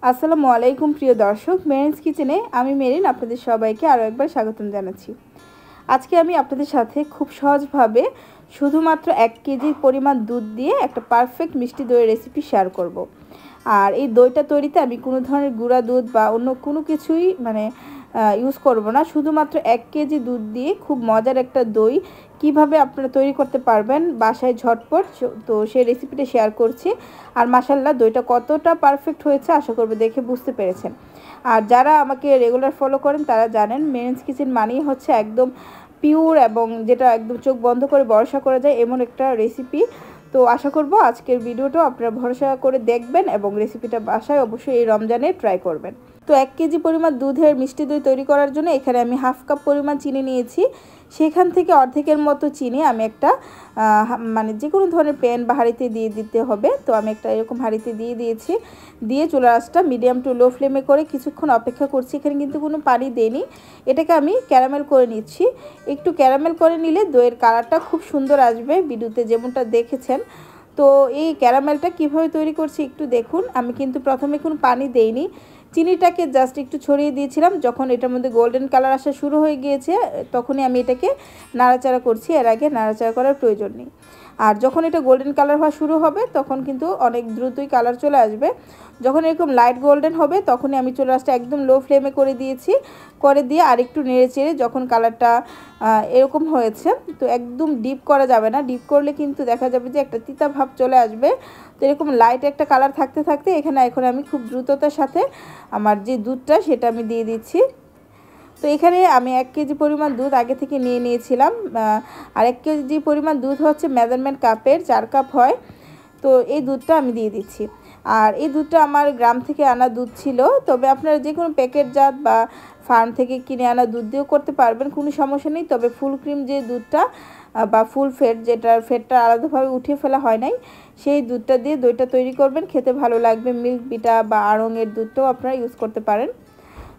আসসালামু আলাইকুম প্রিয় দর্শক, মেরিনস কিচেনে আমি মেরিন আপনাদের সবাইকে আরও একবার স্বাগতম জানাচ্ছি। আজকে আমি আপনাদের সাথে খুব সহজভাবে শুধুমাত্র 1 কেজি পরিমাণ দুধ দিয়ে একটা পারফেক্ট মিষ্টি দইয়ের রেসিপি শেয়ার করব। আর এই দইটা তৈরিতে আমি কোনো ধরনের গুঁড়া দুধ বা অন্য কোনো কিছুই ইউজ করব না। শুধুমাত্র 1 কেজি দুধ দিয়ে খুব মজার একটা দই কিভাবে আপনারা তৈরি করতে পারবেন বাসায় ঝটপট, তো সেই রেসিপিটা শেয়ার করছি। আর মাশাআল্লাহ দইটা কতটা পারফেক্ট হয়েছে আশা করব দেখে বুঝতে পেরেছেন। আর যারা আমাকে রেগুলার ফলো করেন তারা জানেন মেরিনস কিচেন মানেই হচ্ছে একদম পিওর এবং যেটা একদম চোখ বন্ধ করে ভরসা করা যায় এমন একটা রেসিপি। তো আশা করব আজকের ভিডিওটাও আপনারা ভরসা করে দেখবেন এবং রেসিপিটা বাসায় অবশ্যই এই রমজানে ট্রাই করবেন। তো 1 কেজি পরিমাণ দুধের মিষ্টি দই তৈরি করার জন্য এখানে আমি হাফ কাপ পরিমাণ চিনি নিয়েছি। সেখান থেকে অর্ধেকের মতো চিনি আমি একটা যে কোনো ধরনের প্যান বা হাঁড়িতে দিয়ে দিতে হবে। তো আমি একটা এরকম হাঁড়িতে দিয়ে দিয়েছি। দিয়ে চুলার আঁচটা মিডিয়াম টু লো ফ্লেমে করে কিছুক্ষণ অপেক্ষা করছি। এখানে কিন্তু কোনো পানি দেইনি। এটাকে আমি ক্যারামেল করে নিচ্ছি। একটু ক্যারামেল করে নিলে দইয়ের কালারটা খুব সুন্দর আসবে, ভিডিওতে যেমনটা দেখেছেন। তো এই ক্যারামেলটা কিভাবে তৈরি করছি একটু দেখুন। আমি কিন্তু প্রথমে কোনো পানি দেইনি, চিনিটাকে জাস্ট একটু ছড়িয়ে দিয়েছিলাম। যখন এটার মধ্যে গোল্ডেন কালার আসা শুরু হয়ে গিয়েছে তখনই আমি এটাকে নাড়াচাড়া করছি, এর আগে নাড়াচাড়া করার প্রয়োজন নেই। আর যখন এটা গোল্ডেন কালার হওয়া শুরু হবে তখন কিন্তু অনেক দ্রুতই কালার চলে আসবে। যখন এরকম লাইট গোল্ডেন হবে তখনই আমি চলে আসতে একদম লো ফ্লেমে করে দিয়েছি। করে দিয়ে আরেকটু নেড়ে চেড়ে যখন কালারটা এরকম হয়েছে, তো একদম ডিপ করা যাবে না, ডিপ করলে কিন্তু দেখা যাবে যে একটা তিতা ভাব চলে আসবে। তো এরকম লাইট একটা কালার থাকতে থাকতে এখন আমি খুব দ্রুততার সাথে আমার যে দুধটা সেটা আমি দিয়ে দিচ্ছি। তো এখানে আমি 1 কেজি পরিমাণ দুধ আগে থেকে নিয়ে নিয়েছিলাম। আর 1 কেজি পরিমাণ দুধ হচ্ছে মেজারমেন্ট কাপের 4 কাপ হয়। তো এই দুধটা আমি দিয়ে দিচ্ছি। আর এই দুধটা আমার গ্রাম থেকে আনা দুধ ছিল, তবে আপনারা যে কোনো প্যাকেটজাত বা ফার্ম থেকে কিনে আনা দুধ দিয়েও করতে পারবেন, কোনো সমস্যা নেই। তবে ফুল ক্রিম যে দুধটা বা ফুল ফেট, যেটার ফেটটা আলাদাভাবে উঠিয়ে ফেলা হয় নাই, সেই দুধটা দিয়ে দইটা তৈরি করবেন, খেতে ভালো লাগবে। মিল্ক বিটা বা আড়ংয়ের দুধটাও আপনারা ইউজ করতে পারেন।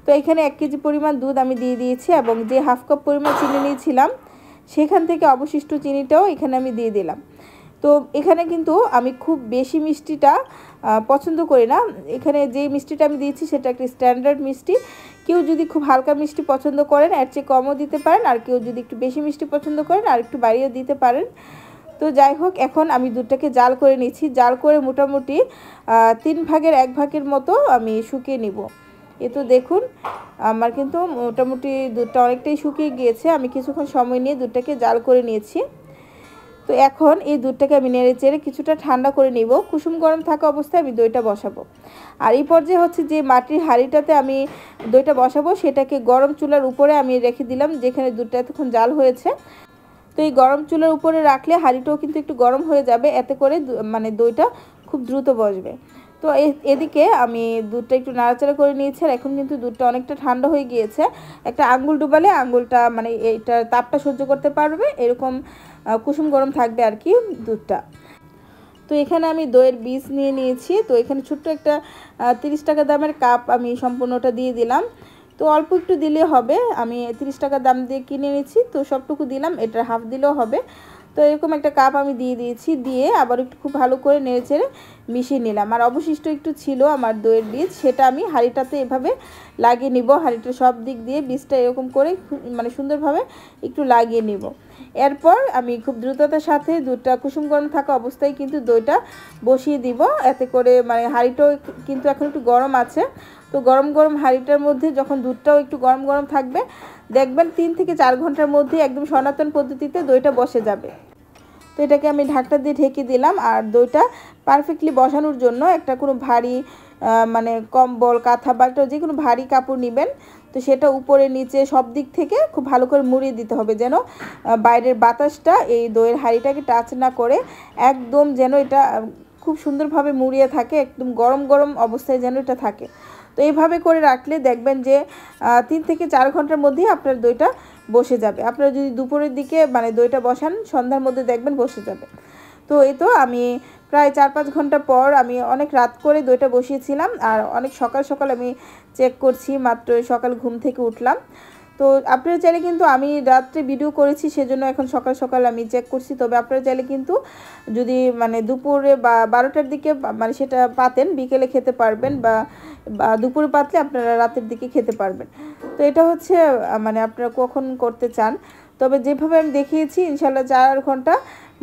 তো এখানে 1 কেজি পরিমাণ দুধ আমি দিয়ে দিয়েছি এবং যে হাফ কাপ পরিমাণ চিনি নিয়েছিলাম সেখান থেকে অবশিষ্ট চিনিটাও এখানে আমি দিয়ে দিলাম। তো এখানে কিন্তু আমি খুব বেশি মিষ্টিটা পছন্দ করি না। এখানে যে মিষ্টিটা আমি দিয়েছি সেটা একটা স্ট্যান্ডার্ড মিষ্টি। কেউ যদি খুব হালকা মিষ্টি পছন্দ করেন এর চেয়ে কমও দিতে পারেন, আর কেউ যদি একটু বেশি মিষ্টি পছন্দ করেন আর একটু বাড়িয়েও দিতে পারেন। তো যাই হোক, এখন আমি দুধটাকে জাল করে নিচ্ছি। জাল করে মোটামুটি 3 ভাগের 1 ভাগের মতো আমি শুকিয়ে নিব। এ তো দেখুন আমার কিন্তু মোটামুটি দুধটা অনেকটাই শুকিয়ে গিয়েছে। আমি কিছুক্ষণ সময় নিয়ে দুধটাকে জাল করে নিয়েছি। তো এখন এই দুধটাকে আমি নেড়ে চেড়ে কিছুটা ঠান্ডা করে নিব। কুসুম গরম থাকা অবস্থায় আমি দইটা বসাবো। আর এই পর্যায়ে হচ্ছে যে মাটির হাঁড়িটাতে আমি দইটা বসাবো সেটাকে গরম চুলার উপরে আমি রেখে দিলাম, যেখানে দুধটা এতক্ষণ জাল হয়েছে। তো এই গরম চুলার উপরে রাখলে হাঁড়িটাও কিন্তু একটু গরম হয়ে যাবে, এতে করে দইটা খুব দ্রুত বসবে। তো এদিকে আমি দুধটা একটু নাড়াচাড়া করে নিয়েছি। আর এখন কিন্তু দুধটা অনেকটা ঠান্ডা হয়ে গিয়েছে। একটা আঙ্গুল ডুবালে আঙ্গুলটা এইটা তাপটা সহ্য করতে পারবে, এরকম কুসুম গরম থাকবে আর কি দুধটা। তো এখানে আমি দইয়ের বীজ নিয়ে নিয়েছি। তো এখানে ছোট্ট একটা 30 টাকা দামের কাপ আমি সম্পূর্ণটা দিয়ে দিলাম। তো অল্প একটু দিলে হবে, আমি 30 টাকা দাম দিয়ে কিনে নিয়েছি, তো সবটুকু দিলাম, এটার হাফ দিলেও হবে। তো এরকম একটা কাপ আমি দিয়ে দিয়েছি। দিয়ে আবার একটু খুব ভালো করে নেড়েচেড়ে মিশিয়ে নিলাম। আর অবশিষ্ট একটু ছিল আমার দইয়ের বীজ, সেটা আমি হাঁড়িটাতে এভাবে লাগিয়ে নিব। হাঁড়িটার সব দিক দিয়ে বীজটা এরকম করে সুন্দরভাবে একটু লাগিয়ে নিব। এরপর আমি খুব দ্রুততার সাথে দুধটা কুসুম গরম থাকা অবস্থায় কিন্তু দইটা বসিয়ে দিব, এতে করে হাঁড়িটাও কিন্তু এখন একটু গরম আছে। তো গরম গরম হাঁড়িটার মধ্যে যখন দুধটাও একটু গরম গরম থাকবে, দেখবেন 3 থেকে 4 ঘন্টার মধ্যে একদম সনাতন পদ্ধতিতে দইটা বসে যাবে। তো এটাকে আমি ঢাকনা দিয়ে ঢেকে দিলাম। আর দইটা পারফেক্টলি বসানোর জন্য একটা কোনো ভারী কম্বল, কাঁথা বা যে কোনো ভারী কাপড় নেবেন। তো সেটা উপরে নিচে সব দিক থেকে খুব ভালো করে মুড়িয়ে দিতে হবে, যেন বাইরের বাতাসটা এই দইয়ের হাঁড়িটাকে টাচ না করে, একদম যেন এটা খুব সুন্দরভাবে মুড়িয়ে থাকে, একদম গরম গরম অবস্থায় যেন এটা থাকে। তো এইভাবে করে রাখলে দেখবেন যে 3 থেকে 4 ঘন্টার মধ্যেই আপনার দইটা বসে যাবে। আপনারা যদি দুপুরের দিকে দইটা বসান, সন্ধ্যার মধ্যে দেখবেন বসে যাবে। তো এই তো আমি প্রায় 4-5 ঘন্টা পর আমি অনেক রাত করে দইটা বসিয়েছিলাম। আর অনেক সকাল সকাল আমি চেক করছি, মাত্র সকাল ঘুম থেকে উঠলাম। তো আপনারা চাইলে কিন্তু আমি রাত্রে ভিডিও করেছি সেজন্য এখন সকাল সকাল আমি চেক করছি, তবে আপনারা চাইলে কিন্তু যদি মানে দুপুরে বা 12টার দিকে মানে সেটা পাতেন বিকেলে খেতে পারবেন, বা দুপুরে পাতলে আপনারা রাতের দিকে খেতে পারবেন। তো এটা হচ্ছে মানে আপনারা কখন করতে চান, তবে যেভাবে আমি দেখিয়েছি ইনশাল্লাহ 4 ঘন্টা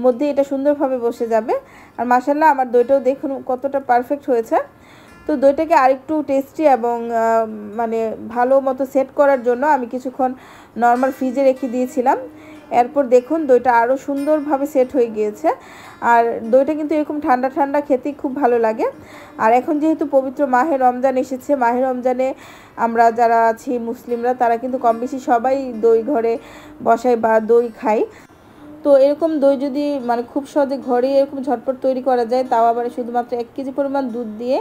মধ্যে এটা সুন্দরভাবে বসে যাবে। আর মাশাল্লাহ আমার দইটাও দেখুন কতটা পারফেক্ট হয়েছে। তো দইটাকে আরেকটু টেস্টি এবং মানে ভালো মতো সেট করার জন্য আমি কিছুক্ষণ নর্মাল ফ্রিজে রেখে দিয়েছিলাম। এরপর দেখুন দইটা আরও সুন্দরভাবে সেট হয়ে গিয়েছে। আর দইটা কিন্তু এরকম ঠান্ডা ঠান্ডা খেতেই খুব ভালো লাগে। আর এখন যেহেতু পবিত্র মাহে রমজান এসেছে, মাহে রমজানে আমরা যারা আছি মুসলিমরা তারা কিন্তু কম বেশি সবাই দই ঘরে বসাই বা দই খাই। তো এরকম দই যদি মানে খুব সহজে ঘরে এরকম ঝটপট তৈরি করা যায়, তাও আবার শুধুমাত্র 1 কেজি পরিমাণ দুধ দিয়ে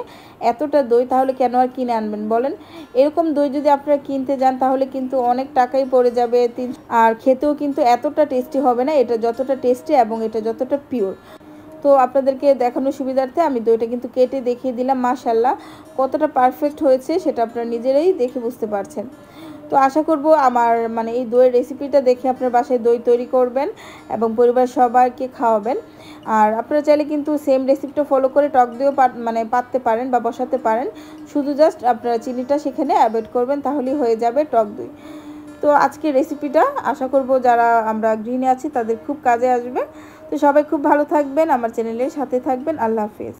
এতটা দই, তাহলে কেন আর কিনে আনবেন বলেন। এরকম দই যদি আপনারা কিনতে যান তাহলে কিন্তু অনেক টাকাই পড়ে যাবে, আর খেতেও কিন্তু এতটা টেস্টি হবে না এটা যতটা টেস্টি এবং এটা যতটা পিওর। তো আপনাদেরকে দেখানোর সুবিধার্থে আমি দইটা কিন্তু কেটে দেখিয়ে দিলাম। মাশাল্লাহ কতটা পারফেক্ট হয়েছে সেটা আপনারা নিজেরাই দেখে বুঝতে পারছেন। তো আশা করব আমার মানে এই দইয়ের রেসিপিটা দেখে আপনার বাসায় দই তৈরি করবেন এবং পরিবার সবাইকে খাওয়াবেন। আর আপনারা চাইলে কিন্তু সেম রেসিপিটা ফলো করে টক দইও মানে পাততে পারেন বা বসাতে পারেন, শুধু জাস্ট আপনারা চিনিটা সেখানে অ্যাড করবেন, তাহলেই হয়ে যাবে টক দই। তো আজকের রেসিপিটা আশা করব যারা আমরা গৃহিণী আছি তাদের খুব কাজে আসবে। তো সবাই খুব ভালো থাকবেন, আমার চ্যানেলের সাথে থাকবেন। আল্লাহ হাফেজ।